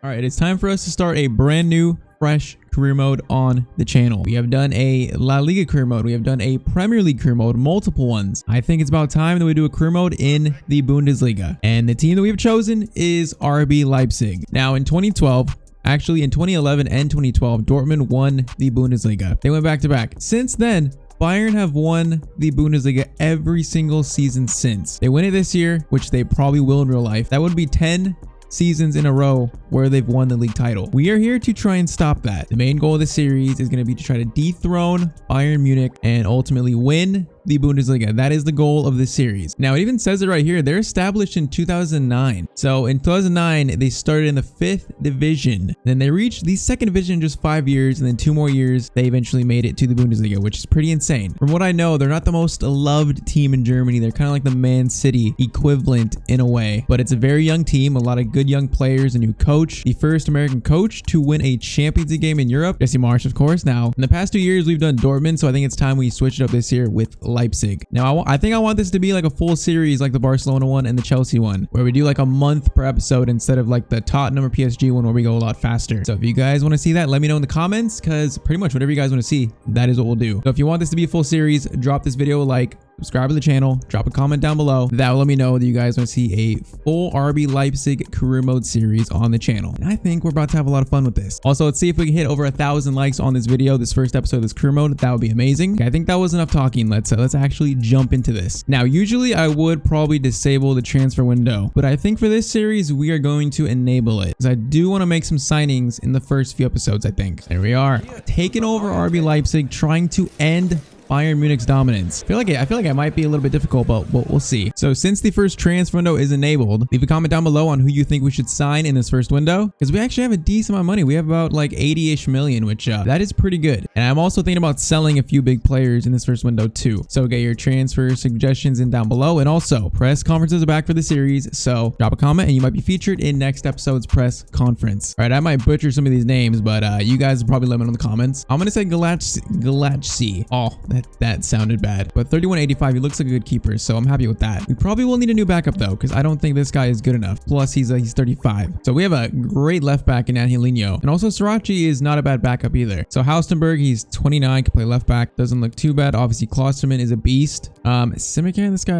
All right, it's time for us to start a brand new, fresh career mode on the channel. We have done a La Liga career mode. We have done a Premier League career mode, multiple ones. I think it's about time that we do a career mode in the Bundesliga. And the team that we've chosen is RB Leipzig. Now in 2012, actually in 2011 and 2012, Dortmund won the Bundesliga. They went back to back. Since then, Bayern have won the Bundesliga every single season since. They win it this year, which they probably will in real life. That would be 10 seasons in a row where they've won the league title. We are here to try and stop that. The main goal of the series is going to be to try to dethrone Bayern Munich and ultimately win the Bundesliga. That is the goal of this series. Now, it even says it right here. They're established in 2009. So in 2009, they started in the 5th division. Then they reached the 2nd division in just 5 years. And then 2 more years, they eventually made it to the Bundesliga, which is pretty insane. From what I know, they're not the most loved team in Germany. They're kind of like the Man City equivalent in a way. But it's a very young team, a lot of good young players, a new coach, the first American coach to win a Champions League game in Europe, Jesse Marsch, of course. Now, in the past 2 years, we've done Dortmund. So I think it's time we switch it up this year with Leipzig. Now, I think I want this to be like a full series like the Barcelona one and the Chelsea one, where we do like a month per episode instead of like the Tottenham or PSG one where we go a lot faster. So if you guys want to see that, let me know in the comments, because pretty much whatever you guys want to see, that is what we'll do. So if you want this to be a full series, drop this video a like, subscribe to the channel, drop a comment down below. That will let me know that you guys want to see a full RB Leipzig career mode series on the channel. And I think we're about to have a lot of fun with this. Also, let's see if we can hit over 1,000 likes on this video, this first episode of this career mode. That would be amazing. Okay, I think that was enough talking. Let's actually jump into this. Now, usually I would probably disable the transfer window, but I think for this series, we are going to enable it, because I do want to make some signings in the first few episodes, I think. There we are. Taking over RB Leipzig, trying to end Bayern Munich's dominance. I feel like it might be a little bit difficult, but we'll see. So since the first transfer window is enabled, leave a comment down below on who you think we should sign in this first window, because we actually have a decent amount of money. We have about like 80-ish million, which that is pretty good. And I'm also thinking about selling a few big players in this first window too. So get your transfer suggestions in down below, and also press conferences are back for the series. So drop a comment and you might be featured in next episode's press conference. All right, I might butcher some of these names, but you guys will probably let me know in the comments. I'm gonna say Galacsi. Oh, that sounded bad, but 3185, he looks like a good keeper, so I'm happy with that. We probably will need a new backup though, because I don't think this guy is good enough. Plus he's 35. So we have a great left back in Angelino, and also Srirachi is not a bad backup either. So Haustenberg, he's 29, can play left back, doesn't look too bad. Obviously Klosterman is a beast. Simican, this guy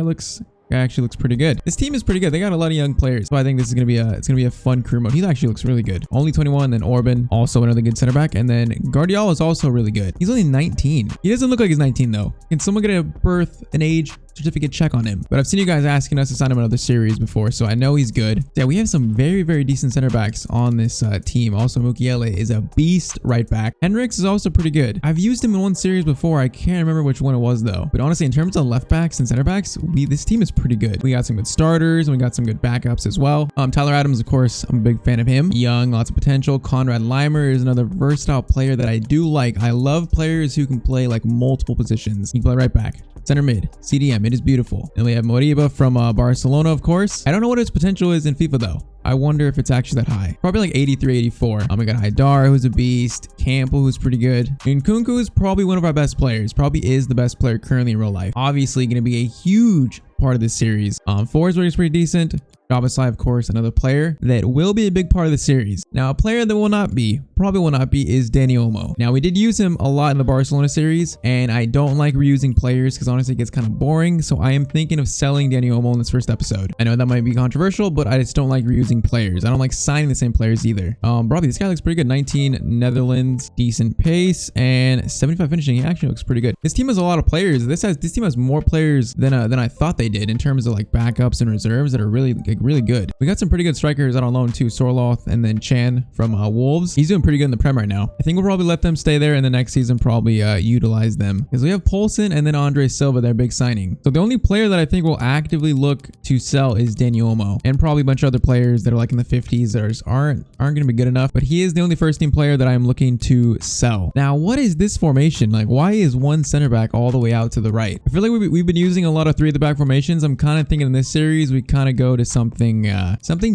actually looks pretty good. This team is pretty good. They got a lot of young players, so I think this is gonna be a fun career mode. He actually looks really good. Only 21. Then Orban, also another good center back, and then Guardiola is also really good. He's only 19. He doesn't look like he's 19 though. Can someone get a birth and age certificate check on him? But I've seen you guys asking us to sign him in other series before, so I know he's good. Yeah, we have some very decent center backs on this team. Also, Mukiele is a beast right back. Henriks is also pretty good. I've used him in one series before. I can't remember which one it was though. But honestly, in terms of left backs and center backs, this team is pretty good. We got some good starters and we got some good backups as well. Tyler Adams, of course, I'm a big fan of him. Young, lots of potential. Konrad Leimer is another versatile player that I do like. I love players who can play like multiple positions. He can play right back, center mid, CDM. It is beautiful. And we have Moriba from Barcelona, of course. I don't know what his potential is in FIFA though. I wonder if it's actually that high. Probably like 83, 84. We got Haidar, who's a beast. Campbell, who's pretty good. And Nkunku is probably one of our best players. Probably is the best player currently in real life. Obviously going to be a huge part of this series. Forsberg is pretty decent. Jabasai, of course, another player that will be a big part of the series. Now, a player that probably will not be, is Dani Olmo. Now, we did use him a lot in the Barcelona series, and I don't like reusing players because honestly, it gets kind of boring. So I am thinking of selling Dani Olmo in this first episode. I know that might be controversial, but I just don't like reusing players. I don't like signing the same players either. Probably this guy looks pretty good. 19 Netherlands, decent pace, and 75 finishing. He actually looks pretty good. This team has a lot of players. This team has more players than I thought they did in terms of like backups and reserves that are really good. We got some pretty good strikers out on loan too. Sorloth and then Chan from Wolves. He's doing pretty good in the Prem right now. I think we'll probably let them stay there, and the next season probably utilize them, because we have Poulsen and then Andre Silva, their big signing. So the only player that I think will actively look to sell is Dani Olmo, and probably a bunch of other players that are like in the 50s that aren't going to be good enough. But he is the only first team player that I'm looking to sell. Now, what is this formation? Like, why is one center back all the way out to the right? I feel like we've been using a lot of 3 at the back formations. I'm kind of thinking in this series we kind of go to something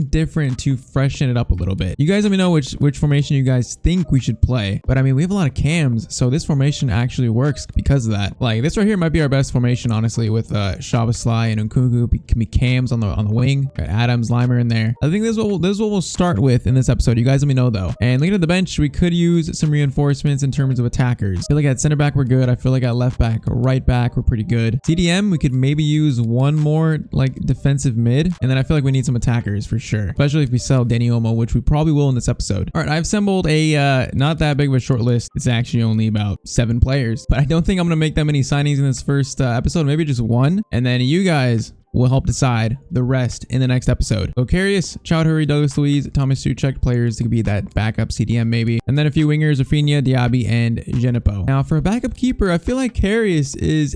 different to freshen it up a little bit. You guys let me know which formation you guys think we should play. But I mean, we have a lot of cams, so this formation actually works because of that. Like, this right here might be our best formation, honestly, with Szoboszlai and Nkunku can be cams on the wing. Got Adams, Leimer in there. I think think this is what we'll start with in this episode. You guys let me know though. And looking at the bench, we could use some reinforcements in terms of attackers. I feel like at center back we're good. I feel like at left back or right back we're pretty good. CDM, we could maybe use one more like defensive mid, and then I feel like we need some attackers for sure, especially if we sell Dani Olmo, which we probably will in this episode. All right, I've assembled a not that big of a short list. It's actually only about 7 players, but I don't think I'm gonna make that many signings in this first episode. Maybe just one, and then you guys will help decide the rest in the next episode. So Karius, Chowdhury, Douglas Luiz, Thomas Tuchel, players to be that backup CDM maybe. And then a few wingers, Rafinha, Diaby, and Genipo. Now for a backup keeper, I feel like Karius is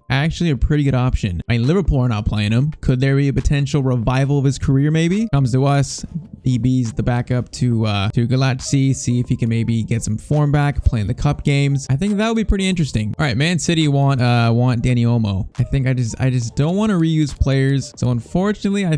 actually a pretty good option. I mean, Liverpool are not playing him. Could there be a potential revival of his career maybe? Comes to us. EB's the backup to Galatasaray, see if he can maybe get some form back, playing the cup games. I think that would be pretty interesting. All right, Man City want Dani Olmo. I think I just don't want to reuse players. So unfortunately, I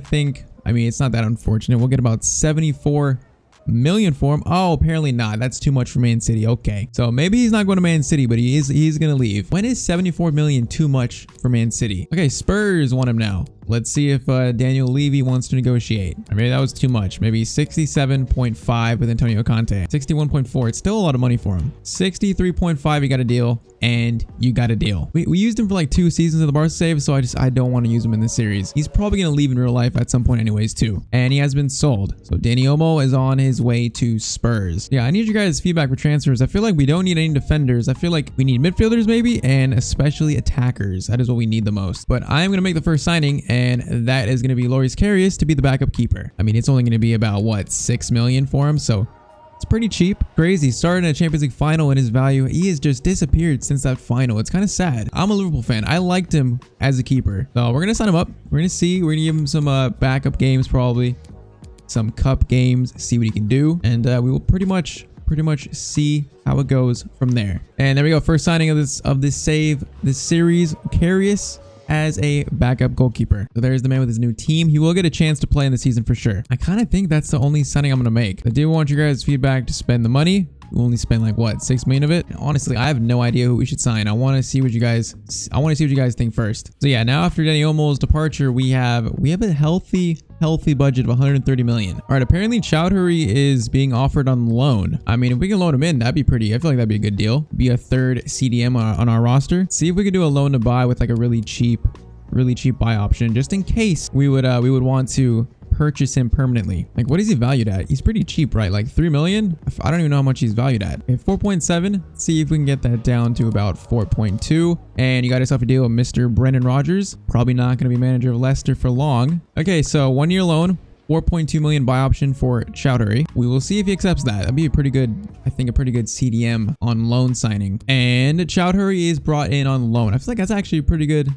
mean, it's not that unfortunate. We'll get about 74 million for him. Oh, apparently not. That's too much for Man City. Okay, so maybe he's not going to Man City, but he's gonna leave. When is 74 million too much for Man City? Okay, Spurs want him now. Let's see if Daniel Levy wants to negotiate. I mean, that was too much. Maybe 67.5 with Antonio Conte. 61.4. It's still a lot of money for him. 63.5. You got a deal, and you got a deal. We used him for like 2 seasons of the Barca save, so I don't want to use him in this series. He's probably gonna leave in real life at some point, anyways, too. And he has been sold. So Dani Olmo is on his way to Spurs. Yeah, I need your guys' feedback for transfers. I feel like we don't need any defenders. I feel like we need midfielders maybe, and especially attackers. That is what we need the most. But I'm gonna make the first signing, and that is going to be Loris Karius to be the backup keeper. I mean, it's only going to be about, what, 6 million for him, so it's pretty cheap. Crazy. Starting a Champions League final in his value, he has just disappeared since that final. It's kind of sad. I'm a Liverpool fan. I liked him as a keeper. So we're going to sign him up. We're going to see. We're going to give him some backup games, probably some cup games, see what he can do, and we will pretty much see how it goes from there. And there we go. First signing of this series, Karius as a backup goalkeeper. So there's the man with his new team. He will get a chance to play in the season for sure. I kind of think that's the only signing I'm going to make. I do want your guys' feedback to spend the money. We only spent like what, 6 million of it. And honestly, I have no idea who we should sign. I want to see what you guys think first. So yeah, now after Dani Olmo's departure, we have a healthy budget of 130 million. All right, apparently Chowdhury is being offered on loan. I mean, if we can loan him in, that'd be pretty. I feel like that'd be a good deal. Be a third CDM on our roster. See if we could do a loan to buy with like a really cheap buy option, just in case we would want to purchase him permanently. Like, what is he valued at? He's pretty cheap, right? Like 3 million? I don't even know how much he's valued at. Okay, 4.7. See if we can get that down to about 4.2. And you got yourself a deal with Mr. Brendan Rodgers. Probably not going to be manager of Leicester for long. Okay, so 1-year loan. 4.2 million buy option for Chowdhury. We will see if he accepts that. That'd be a pretty good, I think, a pretty good CDM on loan signing. And Chowdhury is brought in on loan. I feel like that's actually a pretty good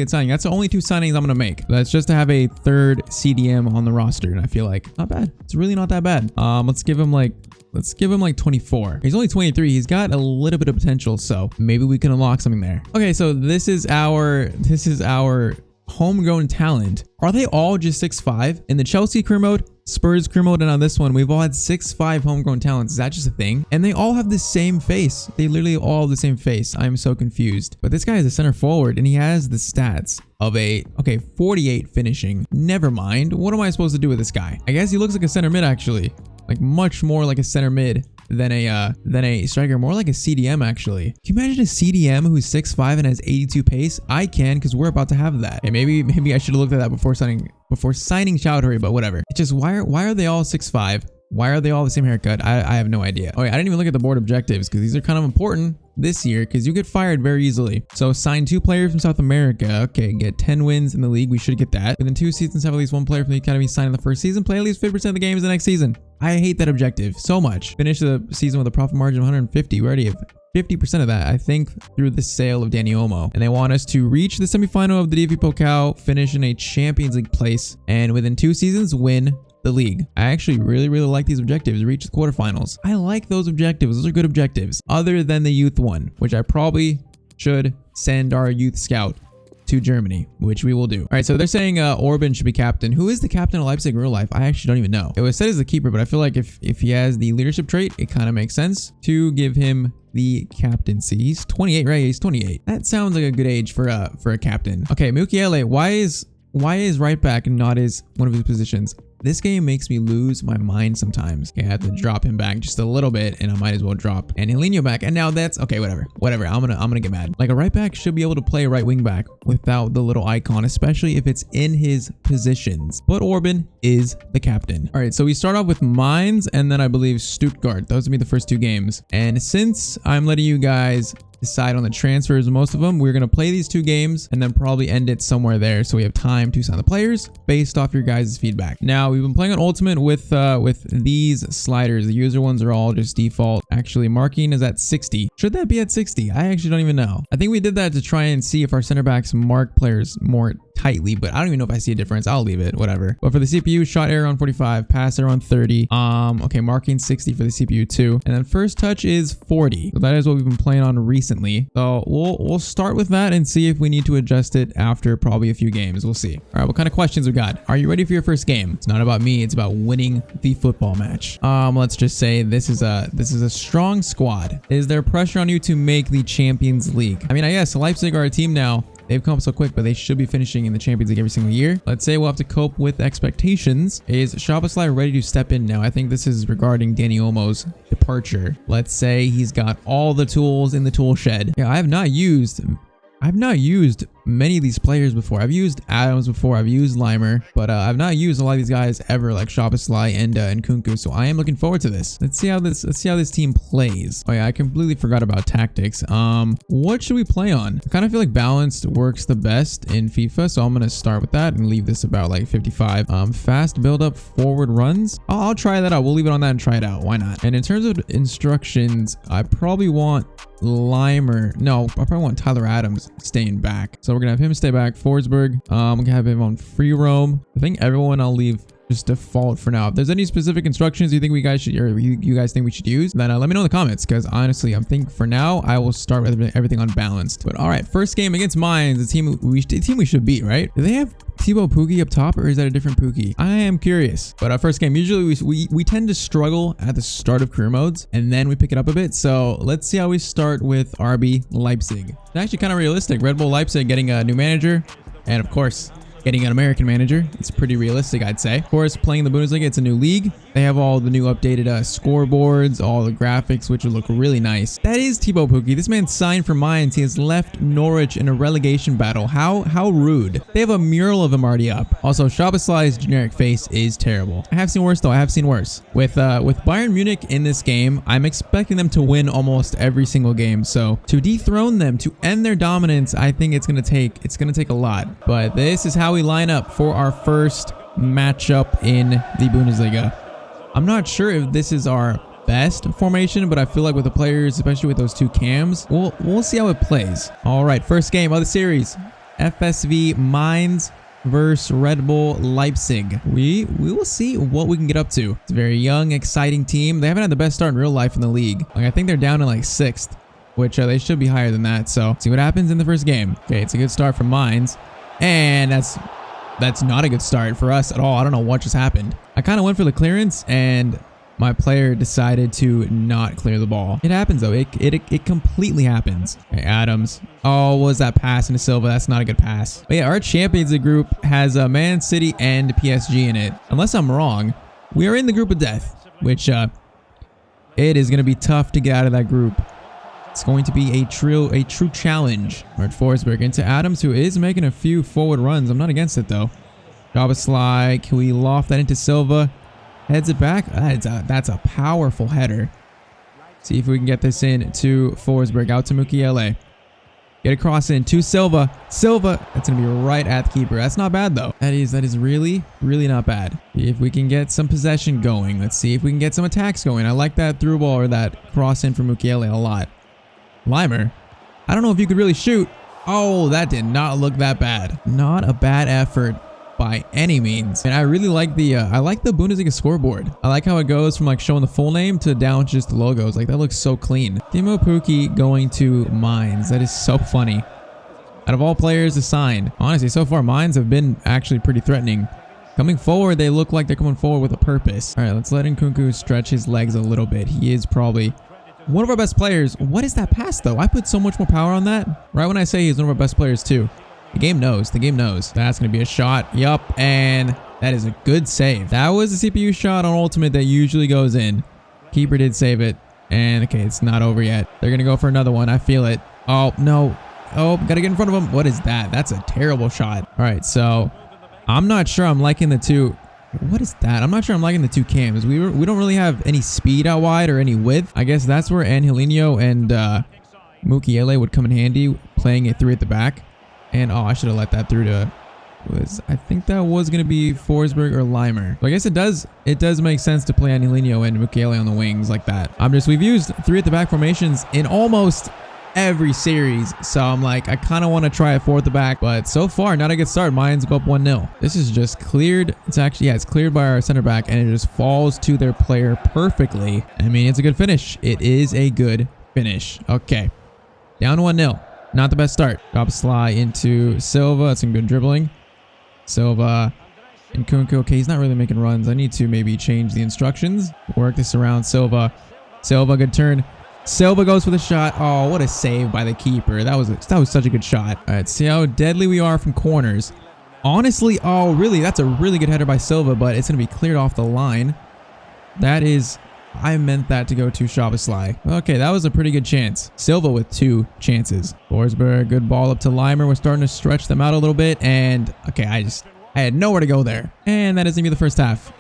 signing. That's the only 2 signings I'm gonna make. That's just to have a third CDM on the roster, and I feel like not bad. It's really not that bad. Let's give him like 24. He's only 23. He's got a little bit of potential, so maybe we can unlock something there. Okay, so this is our homegrown talent. Are they all just 6'5"? In the Chelsea career mode, Spurs career mode, and on this one, we've all had 6'5" homegrown talents. Is that just a thing? And they all have the same face. They literally all have the same face. I'm so confused. But this guy is a center forward, and he has the stats of 48 finishing. Never mind. What am I supposed to do with this guy? I guess he looks like a center mid, actually. Like much more like a center mid than a striker, more like a CDM actually. Can you imagine a CDM who's 6'5" and has 82 pace? I can, because we're about to have that. Hey, maybe I should have looked at that before signing Chowdhury, but whatever. It's just why are they all 6'5"? Why are they all the same haircut? I have no idea. Oh yeah, I didn't even look at the board objectives because these are kind of important this year because you get fired very easily. So sign 2 players from South America. Okay, get 10 wins in the league. We should get that. Within 2 seasons, have at least 1 player from the academy signed in the first season. Play at least 50% of the games the next season. I hate that objective so much. Finish the season with a profit margin of 150. We already have 50% of that, I think, through the sale of Dani Olmo. And they want us to reach the semifinal of the DFB Pokal, finish in a Champions League place, and within 2 seasons, win the league. I actually really like these objectives. Reach the quarterfinals. I like those objectives. Those are good objectives. Other than the youth one, which I probably should send our youth scout to Germany, which we will do. All right, so they're saying Orban should be captain. Who is the captain of Leipzig in real life? I actually don't even know. It was said as the keeper, but I feel like if he has the leadership trait, it kind of makes sense to give him the captaincy. He's 28, right? He's 28. That sounds like a good age for a captain. Okay, Mukiele, why is right back not one of his positions? This game makes me lose my mind sometimes. Okay, I have to drop him back just a little bit, and I might as well drop Angelino back. And now that's okay. Whatever. I'm gonna get mad. Like a right back should be able to play a right wing back without the little icon, especially if it's in his positions. But Orban is the captain. All right, so we start off with Mainz and then I believe Stuttgart. Those would be the first 2 games. And since I'm letting you guys decide on the transfers, most of them, we're going to play these 2 games and then probably end it somewhere there, so we have time to sign the players based off your guys' feedback. Now, we've been playing on Ultimate with these sliders. The user ones are all just default. Actually, marking is at 60. Should that be at 60? I actually don't even know. I think we did that to try and see if our center backs mark players more tightly, but I don't even know if I see a difference. I'll leave it, whatever. But for the CPU, shot error on 45, pass error on 30. Okay, marking 60 for the CPU too. And then first touch is 40. So that is what we've been playing on recently. So we'll start with that and see if we need to adjust it after probably a few games. We'll see. All right, what kind of questions we got? Are you ready for your first game? It's not about me, it's about winning the football match. Let's just say this is a strong squad. Is there pressure on you to make the Champions League? I mean, I guess Leipzig are a team now. They've come up so quick, but they should be finishing in the Champions League every single year. Let's say we'll have to cope with expectations. Is Szoboszlai ready to step in now? I think this is regarding Dani Olmo's departure. Let's say he's got all the tools in the tool shed. Yeah, I've not used many of these players before. I've used Adams before, I've used Limer, but I've not used a lot of these guys ever, like Szoboszlai and Nkunku. So I am looking forward to this. Let's see how this team plays. Oh yeah, I completely forgot about tactics. What should we play on? I kind of feel like balanced works the best in FIFA, so I'm gonna start with that and leave this about like 55. Fast build up forward runs. I'll try that out. We'll leave it on that and try it out. Why not? And in terms of instructions, I probably want Limer. No, I probably want Tyler Adams staying back. So we're gonna have him stay back. Forsberg, we're gonna have him on free roam. I think everyone I'll leave just default for now. If there's any specific instructions you think we guys should, or you guys think we should use, then let me know in the comments, because honestly, I think for now I will start with everything unbalanced. But all right, first game against Mainz, the team we should beat, right? Do they have Thibaut Pukki up top, or is that a different Pukki? I am curious. But our first game, usually we tend to struggle at the start of career modes, and then we pick it up a bit. So let's see how we start with RB Leipzig. It's actually kind of realistic. Red Bull Leipzig getting a new manager, and of course, getting an American manager. It's pretty realistic, I'd say. Of course, playing the Bundesliga, it's a new league. They have all the new updated scoreboards, all the graphics, which will look really nice. That is Thibaut Pukki. This man signed for Mainz. He has left Norwich in a relegation battle. How rude. They have a mural of him already up. Also, Szoboszlai's generic face is terrible. I have seen worse though. I have seen worse. With Bayern Munich in this game, I'm expecting them to win almost every single game. So to dethrone them, to end their dominance, I think it's gonna take a lot. But this is how we line up for our first matchup in the Bundesliga. I'm not sure if this is our best formation, but I feel like with the players, especially with those 2 cams, we'll see how it plays. All right, first game of the series, FSV Mainz versus Red Bull Leipzig. We will see what we can get up to. It's a very young, exciting team. They haven't had the best start in real life in the league. Like, I think they're down to like 6th, which they should be higher than that. So see what happens in the first game. Okay, it's a good start from Mainz, and that's not a good start for us at all. I don't know what just happened. I kind of went for the clearance and my player decided to not clear the ball. It happens though. It completely happens. Okay, Adams. Oh, what was that pass into Silva? That's not a good pass. But yeah, our Champions League group has Man City and PSG in it. Unless I'm wrong, we are in the group of death, which it is going to be tough to get out of that group. It's going to be a true challenge. All right, Forsberg into Adams, who is making a few forward runs. I'm not against it though. Szoboszlai, can we loft that into Silva? Heads it back. That's a powerful header. See if we can get this in to Forsberg, out to Mukiele. Get a cross in to Silva. Silva, that's gonna be right at the keeper. That's not bad though. That is really not bad. See if we can get some possession going. Let's see if we can get some attacks going. I like that through ball or that cross in from Mukiele a lot. Limer, I don't know if you could really shoot. Oh, that did not look that bad. Not a bad effort by any means. And I really like the Bundesliga scoreboard. I like how it goes from like showing the full name to down to just the logos. Like, that looks so clean. Thibaut Pukki going to Mainz. That is so funny. Out of all players assigned, honestly, so far Mainz have been actually pretty threatening. Coming forward, they look like they're coming forward with a purpose. All right, let's let Nkunku stretch his legs a little bit. He is probably one of our best players. What is that pass though? I put so much more power on that. Right when I say he's one of our best players too. The game knows. The game knows. That's going to be a shot. Yup. And That is a good save. That was a CPU shot on ultimate that usually goes in. Keeper did save it. And okay, it's not over yet. They're going to go for another one. I feel it. Oh, no. Oh, got to get in front of him. What is that? That's a terrible shot. All right, so I'm not sure I'm liking the two. What is that? I'm not sure I'm liking the two cams. We don't really have any speed out wide or any width. I guess that's where Angelino and Mukiele would come in handy, playing a 3 at the back. And oh, I should have let that through to I think that was going to be Forsberg or Limer. So I guess it does make sense to play Angelino and Mukiele on the wings like that. We've used 3 at the back formations in almost every series, so I'm like, I kind of want to try a 4 at the back, but so far not a good start. Mines go up 1-0. This is just cleared. It's actually, yeah, it's cleared by our center back, and it just falls to their player perfectly. I mean, it's a good finish. It is a good finish. Okay, down 1-0. Not the best start. Drop Sly into Silva. That's some good dribbling. Silva and Kunku. Okay, he's not really making runs. I need to maybe change the instructions. Work this around. Silva. Silva, good turn. Silva goes for the shot. Oh, what a save by the keeper. That was such a good shot. All right, see how deadly we are from corners. Honestly, oh, really? That's a really good header by Silva, but it's going to be cleared off the line. That is... I meant that to go to Szoboszlai. Okay, that was a pretty good chance. Silva with 2 chances. Forsberg, good ball up to Limer. We're starting to stretch them out a little bit. And, okay, I had nowhere to go there. And that is going to be the first half.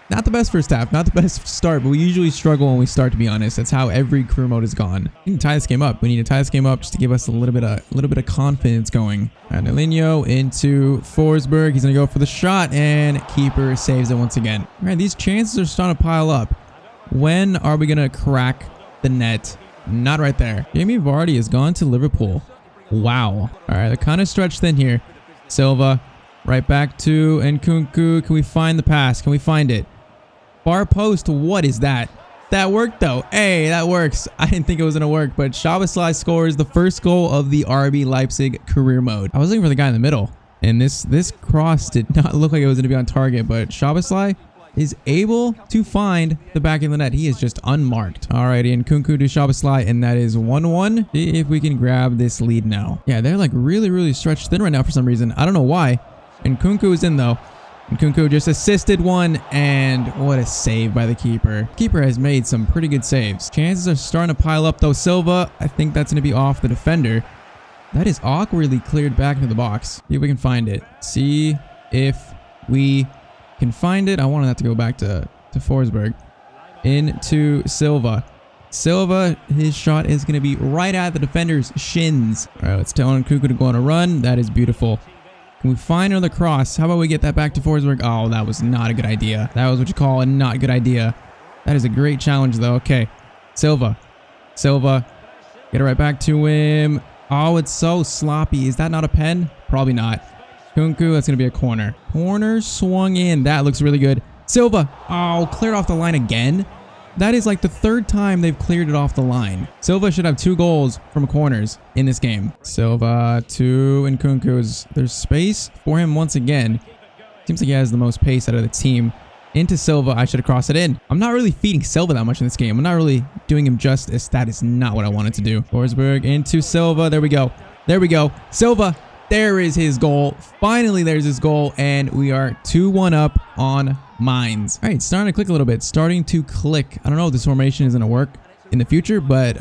Not the best first half, not the best start, but we usually struggle when we start, to be honest. That's how every career mode has gone. We need to tie this game up. We need to tie this game up just to give us a little bit of confidence going. Angelino into Forsberg. He's going to go for the shot, and keeper saves it once again. All right, these chances are starting to pile up. When are we going to crack the net? Not right there. Jamie Vardy has gone to Liverpool. Wow. All right, they're kind of stretched thin here. Silva, right back to Nkunku. Can we find the pass? Can we find it? Far post, what is that? That worked though. Hey, that works. I didn't think it was going to work, but Szoboszlai scores the first goal of the RB Leipzig career mode. I was looking for the guy in the middle, and this cross did not look like it was going to be on target, but Szoboszlai is able to find the back of the net. He is just unmarked. Alrighty, and Nkunku to Szoboszlai, and that is 1-1. See if we can grab this lead now. Yeah, they're like really stretched thin right now for some reason. I don't know why. And Nkunku is in though. Nkunku just assisted one, and what a save by the keeper. Keeper has made some pretty good saves. Chances are starting to pile up though. Silva, I think that's going to be off the defender. That is awkwardly cleared back into the box. See if we can find it. See if we can find it. I wanted that to go back to Forsberg. Into Silva. Silva, his shot is going to be right at the defender's shins. All right, let's tell Nkunku to go on a run. That is beautiful. Can we find another cross? How about we get that back to Forsberg? Oh, that was not a good idea. That was what you call a not good idea. That is a great challenge, though. Okay, Silva. Silva. Get it right back to him. Oh, it's so sloppy. Is that not a pen? Probably not. Kunku, that's going to be a corner. Corner swung in. That looks really good. Silva. Oh, cleared off the line again. That is like the 3rd time they've cleared it off the line. Silva should have 2 goals from corners in this game. Silva to Nkunku. There's space for him once again. Seems like he has the most pace out of the team. Into Silva. I should have crossed it in. I'm not really feeding Silva that much in this game. I'm not really doing him justice. That is not what I wanted to do. Forsberg into Silva. There we go. There we go. Silva. There is his goal. Finally, there's his goal, and we are 2-1 up on Mines. All right, starting to click a little bit. Starting to click. I don't know if this formation is going to work in the future, but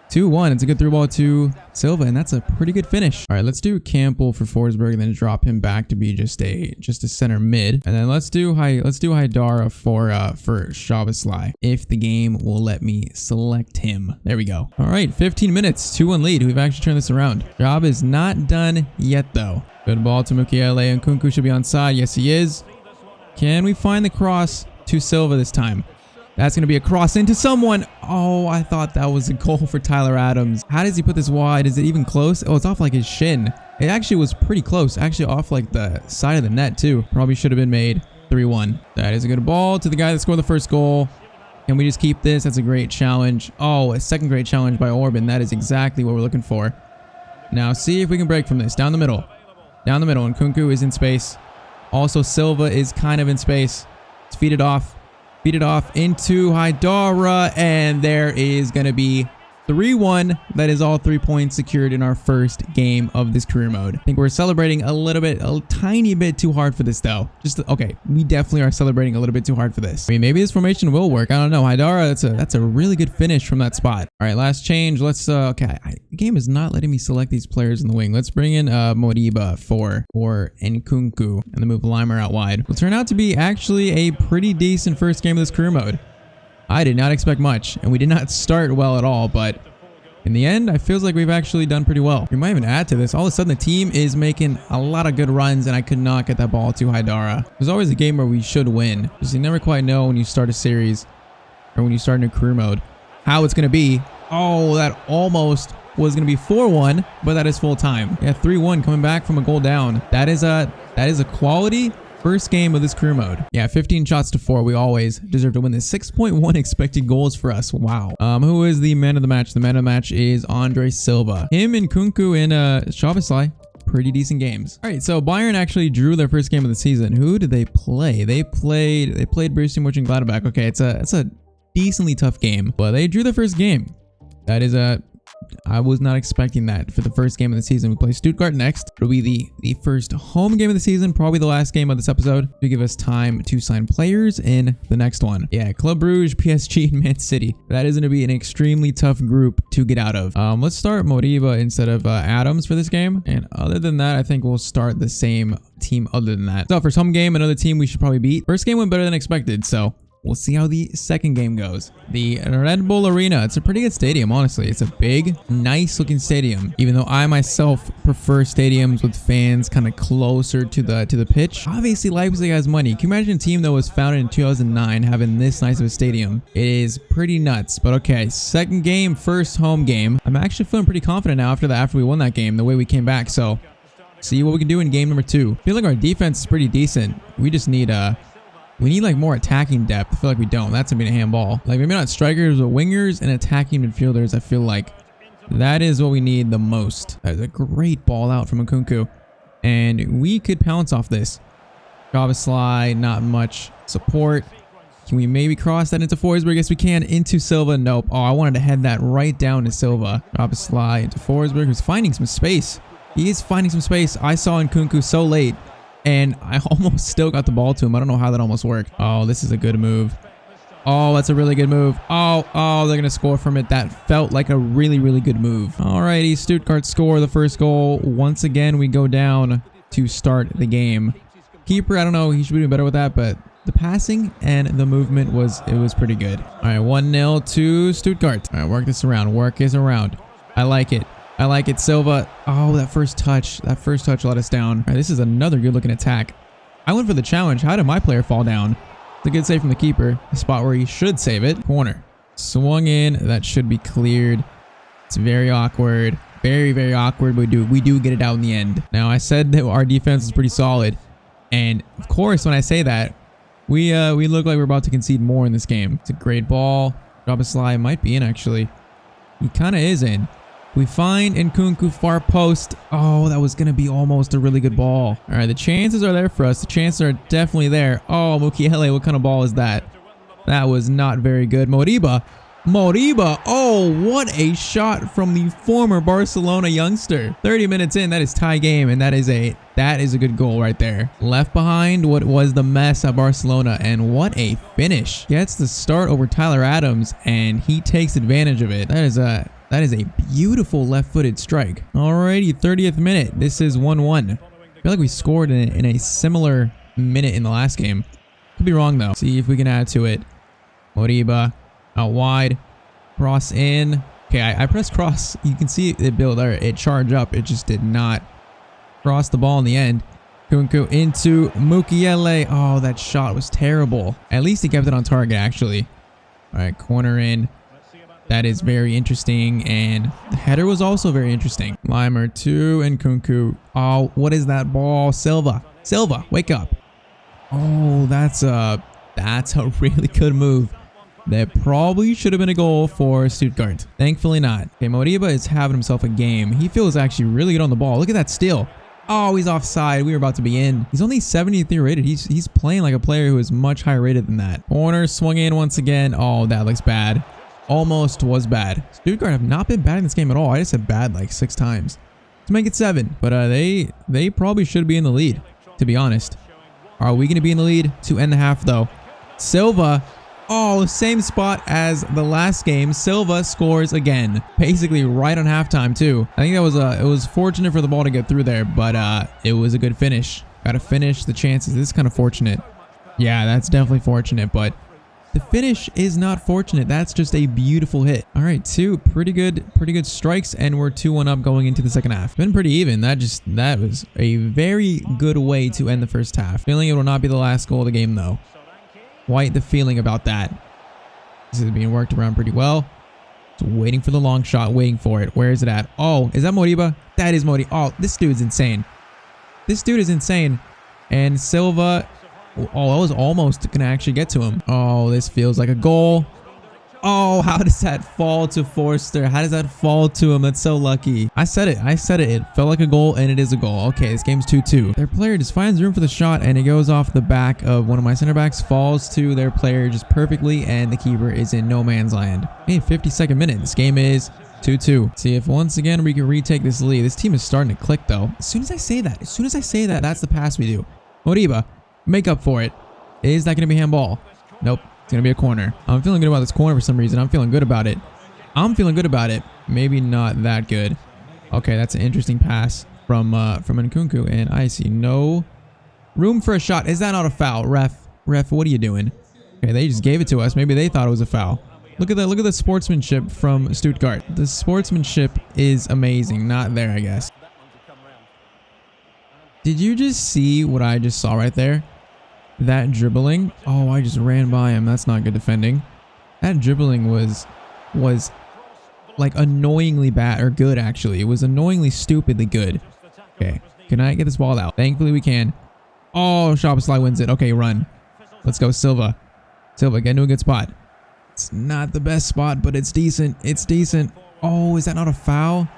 2-1. It's a good through ball to Silva, and that's a pretty good finish. All right, let's do Campbell for Forsberg, and then drop him back to be just a center mid. And then let's do Haidara for Szoboszlai, if the game will let me select him. There we go. All right, 15 minutes, 2-1 lead. We've actually turned this around. Job is not done yet, though. Good ball to Mukiele, and Nkunku should be on side. Yes, he is. Can we find the cross to Silva this time? That's going to be a cross into someone. Oh, I thought that was a goal for Tyler Adams. How does he put this wide? Is it even close? Oh, it's off like his shin. It actually was pretty close. Actually off like the side of the net too. Probably should have been made 3-1. That is a good ball to the guy that scored the first goal. Can we just keep this? That's a great challenge. Oh, a second great challenge by Orban. That is exactly what we're looking for. Now see if we can break from this. Down the middle. Down the middle. And Nkunku is in space. Also, Silva is kind of in space. Let's feed it off. Feed it off into Haidara, and there is going to be 3-1. That is all 3 points secured in our first game of this career mode. I think we're celebrating a tiny bit too hard for this though. Okay, we definitely are celebrating a little bit too hard for this. I mean, maybe this formation will work. I don't know. Haidara, that's a really good finish from that spot. All right, last change. Let's, okay, the game is not letting me select these players in the wing. Let's bring in Moriba for Nkunku and then move Limer out wide. Will turn out to be actually a pretty decent first game of this career mode. I did not expect much, and we did not start well at all, but in the end, I feels like we've actually done pretty well. We might even add to this. All of a sudden, the team is making a lot of good runs, and I could not get that ball to Haidara. There's always a game where we should win, because you never quite know when you start a series or when you start in a career mode how it's going to be. Oh, that almost was going to be 4-1, but that is full time. Yeah, 3-1 coming back from a goal down. That is a quality first game of this career mode. Yeah, 15 shots to 4. We always deserve to win this. 6.1 expected goals for us. Wow. Who is the man of the match? The man of the match is Andre Silva. Him and Nkunku and Szoboszlai. Pretty decent games. All right, so Bayern actually drew their first game of the season. Who did they play? They played Borussia Mönchengladbach. Okay, it's a decently tough game, but they drew their first game. That is I was not expecting that for the first game of the season. We play Stuttgart next. It'll be the first home game of the season, probably the last game of this episode, to give us time to sign players in the next one. Yeah, Club Brugge, PSG, and Man City. That is going to be an extremely tough group to get out of. Let's start Moriba instead of Adams for this game. And other than that, I think we'll start the same team other than that. So first home game, another team we should probably beat. First game went better than expected, so we'll see how the second game goes. The Red Bull Arena. It's a pretty good stadium, honestly. It's a big, nice looking stadium. Even though I myself prefer stadiums with fans kind of closer to the pitch. Obviously, Leipzig has money. Can you imagine a team that was founded in 2009 having this nice of a stadium? It is pretty nuts. But okay, second game, first home game. I'm actually feeling pretty confident now after we won that game, the way we came back. So, see what we can do in game number 2. I feel like our defense is pretty decent. We just need we need like more attacking depth. I feel like we don't. That's gonna be a handball. Like maybe not strikers, but wingers and attacking midfielders. I feel like that is what we need the most. That is a great ball out from Nkunku, and we could pounce off this. Szoboszlai, not much support. Can we maybe cross that into Forsberg? Yes, we can. Into Silva. Nope. Oh, I wanted to head that right down to Silva. Szoboszlai into Forsberg, who's finding some space. He is finding some space. I saw Nkunku so late, and I almost still got the ball to him. I don't know how that almost worked. Oh, this is a good move. Oh, that's a really good move. Oh, they're going to score from it. That felt like a really, really good move. Alrighty, Stuttgart score the first goal. Once again, we go down to start the game. Keeper, I don't know. He should be doing better with that, but the passing and the movement was pretty good. All right, 1-0 to Stuttgart. All right, work this around. Work is around. I like it. I like it, Silva. Oh, that first touch let us down. All right, this is another good looking attack. I went for the challenge. How did my player fall down? It's a good save from the keeper. The spot where he should save it. Corner. Swung in. That should be cleared. It's very awkward. Very, very awkward, but we do get it out in the end. Now, I said that our defense is pretty solid. And, of course, when I say that, we look like we're about to concede more in this game. It's a great ball. Szoboszlai might be in, actually. He kind of is in. We find Nkunku far post. Oh, that was going to be almost a really good ball. All right, the chances are there for us. The chances are definitely there. Oh, Mukiele, what kind of ball is that? That was not very good. Moriba. Oh, what a shot from the former Barcelona youngster. 30 minutes in, that is tie game, and that is a good goal right there. Left behind what was the mess at Barcelona, and what a finish. Gets the start over Tyler Adams, and he takes advantage of it. That is a beautiful left-footed strike. Alrighty, 30th minute. This is 1-1. I feel like we scored in a similar minute in the last game. Could be wrong, though. See if we can add to it. Moriba out wide. Cross in. Okay, I pressed cross. You can see it build, or it charge up. It just did not cross the ball in the end. Nkunku into Mukiele. Oh, that shot was terrible. At least he kept it on target, actually. All right, corner in. That is very interesting, and the header was also very interesting. Limer to Nkunku. Oh, what is that ball? Silva, wake up. Oh, that's a really good move. That probably should have been a goal for Stuttgart. Thankfully not. Okay, Moriba is having himself a game. He feels actually really good on the ball. Look at that steal. Oh, he's offside. We were about to be in. He's only 73 rated. He's playing like a player who is much higher rated than that. Corner swung in once again. Oh, that looks bad. almost was bad. Stuttgart have not been bad in this game at all. I just said bad like 6 times to make it 7. But they probably should be in the lead, to be honest. Are we going to be in the lead to end the half, though? Silva. Oh, same spot as the last game. Silva scores again. Basically right on halftime, too. I think that was it was fortunate for the ball to get through there, but it was a good finish. Got to finish the chances. This is kind of fortunate. Yeah, that's definitely fortunate, but the finish is not fortunate. That's just a beautiful hit. All right, 2 pretty good strikes, and we're 2-1 up going into the second half. Been pretty even. That was a very good way to end the first half. Feeling it will not be the last goal of the game, though. Quite the feeling about that. This is being worked around pretty well. Just waiting for the long shot, waiting for it. Where is it at? Oh, is that Moriba? That is Moriba. Oh, this dude's insane. This dude is insane. And Silva. Oh, I was almost going to actually get to him. Oh, this feels like a goal. Oh, how does that fall to Forster? How does that fall to him? That's so lucky. I said it. It felt like a goal, and it is a goal. Okay, this game's 2-2. Their player just finds room for the shot, and it goes off the back of one of my center backs, falls to their player just perfectly, and the keeper is in no man's land. Hey, 52nd minute. This game is 2-2. See if once again we can retake this lead. This team is starting to click, though. As soon as I say that, that's the pass we do. Moriba, make up for it. Is that going to be handball? Nope. It's going to be a corner. I'm feeling good about this corner for some reason. I'm feeling good about it. Maybe not that good. Okay, that's an interesting pass from Nkunku, and I see no room for a shot. Is that not a foul? Ref, what are you doing? Okay, they just gave it to us. Maybe they thought it was a foul. Look at that. Look at the sportsmanship from Stuttgart. The sportsmanship is amazing. Not there, I guess. Did you just see what I just saw right there? That dribbling. Oh, I just ran by him. That's not good defending. That dribbling was like annoyingly bad, or good actually. It was annoyingly stupidly good. Okay, can I get this ball out? Thankfully we can. Oh, Szoboszlai wins it. Okay, run. Let's go, Silva. Silva, get into a good spot. It's not the best spot, but it's decent. It's decent. Oh, is that not a foul?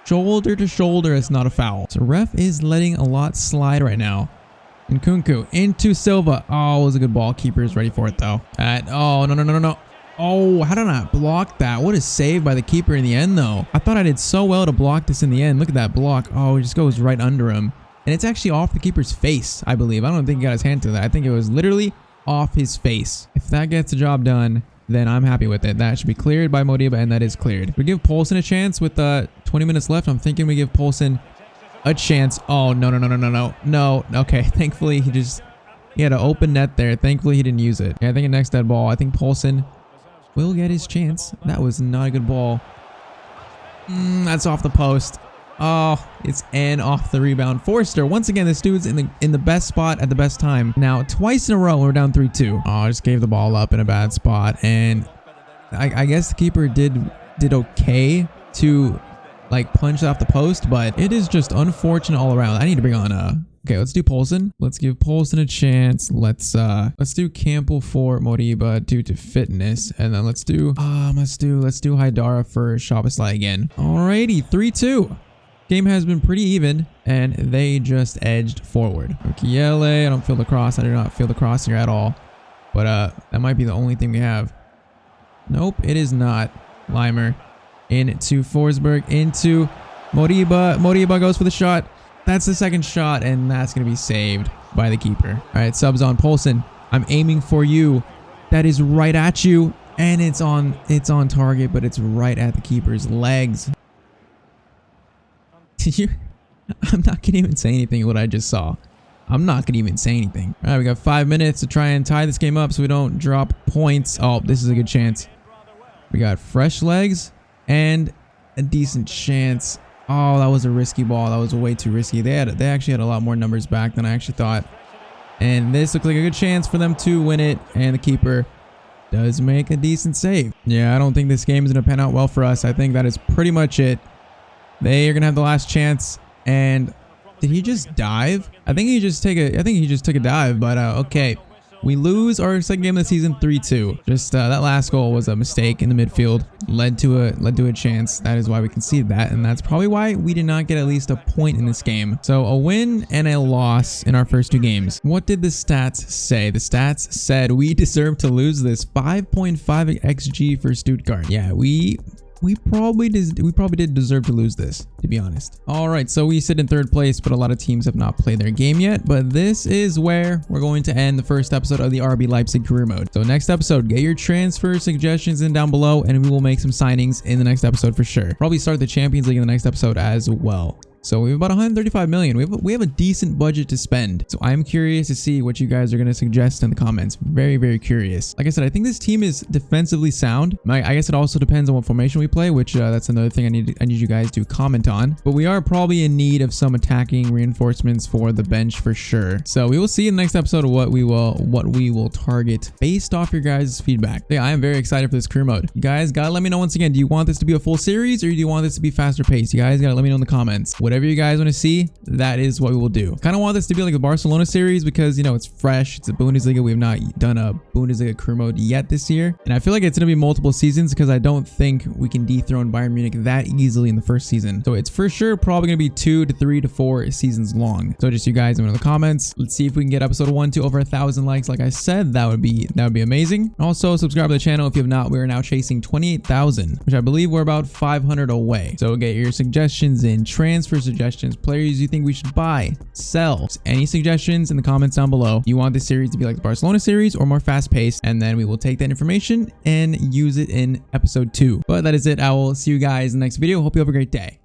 Shoulder to shoulder, it's not a foul. So ref is letting a lot slide right now. Nkunku into Silva. Oh, it was a good ball. Keeper is ready for it, though. Oh, no. Oh, how did I not block that? What a save by the keeper in the end, though. I thought I did so well to block this in the end. Look at that block. Oh, it just goes right under him. And it's actually off the keeper's face, I believe. I don't think he got his hand to that. I think it was literally off his face. If that gets the job done, then I'm happy with it. That should be cleared by Moriba, and that is cleared. We give Poulsen a chance with 20 minutes left. I'm thinking we give Poulsen a chance. Oh, no. Okay, thankfully he had an open net there. Thankfully he didn't use it. Yeah, I think the next dead ball, I think Poulsen will get his chance. That was not a good ball. That's off the post. Oh, it's in off the rebound. Forster, once again, this dude's in the best spot at the best time. Now, twice in a row, we're down 3-2. Oh, I just gave the ball up in a bad spot, and I guess the keeper did okay to like punch off the post, but it is just unfortunate all around. I need to bring on okay, let's do Poulsen. Let's give Poulsen a chance. Let's do Campbell for Moriba due to fitness, and then let's do Haidara for Szoboszlai again. Alrighty, 3-2. Game has been pretty even, and they just edged forward. Okiele, I don't feel the cross. I do not feel the cross here at all, but that might be the only thing we have. Nope, it is not. Limer into Forsberg, into Moriba. Moriba goes for the shot. That's the second shot, and that's going to be saved by the keeper. All right, subs on Poulsen. I'm aiming for you. That is right at you, and it's on target, but it's right at the keeper's legs. I'm not going to even say anything what I just saw. I'm not going to even say anything. All right, we got 5 minutes to try and tie this game up so we don't drop points. Oh, this is a good chance. We got fresh legs and a decent chance. Oh, that was a risky ball. That was way too risky. They actually had a lot more numbers back than I actually thought. And this looked like a good chance for them to win it. And the keeper does make a decent save. Yeah, I don't think this game is going to pan out well for us. I think that is pretty much it. They are going to have the last chance. And did he just dive? I think he just took a dive, but okay. We lose our second game of the season 3-2. Just that last goal was a mistake in the midfield, led to a chance. That is why we conceded that, and that's probably why we did not get at least a point in this game. So a win and a loss in our first 2 games. What did the stats say? The stats said we deserve to lose this. 5.5 XG for Stuttgart. Yeah, we probably did deserve to lose this, to be honest. All right, so we sit in 3rd place, but a lot of teams have not played their game yet. But this is where we're going to end the first episode of the RB Leipzig Career Mode. So next episode, get your transfer suggestions in down below, and we will make some signings in the next episode for sure. Probably start the Champions League in the next episode as well. So we have about 135 million. We have a decent budget to spend. So I'm curious to see what you guys are going to suggest in the comments. Very, very curious. Like I said, I think this team is defensively sound. I guess it also depends on what formation we play, which that's another thing I need you guys to comment on. But we are probably in need of some attacking reinforcements for the bench for sure. So we will see in the next episode what we will target based off your guys' feedback. Yeah, I am very excited for this career mode. You guys gotta let me know once again. Do you want this to be a full series, or do you want this to be faster paced? You guys gotta let me know in the comments. Whatever you guys want to see, that is what we will do. Kind of want this to be like the Barcelona series because, you know, it's fresh. It's a Bundesliga. We have not done a Bundesliga career mode yet this year. And I feel like it's going to be multiple seasons because I don't think we can dethrone Bayern Munich that easily in the first season. So it's for sure probably going to be 2 to 3 to 4 seasons long. So just you guys in the comments. Let's see if we can get episode 1 to over 1,000 likes. Like I said, that would be amazing. Also, subscribe to the channel if you have not. We are now chasing 28,000, which I believe we're about 500 away. So get your suggestions in, transfer suggestions, players you think we should buy, sell. Any suggestions in the comments down below. You want this series to be like the Barcelona series or more fast paced, and then we will take that information and use it in episode 2. But that is it. I will see you guys in the next video. Hope you have a great day.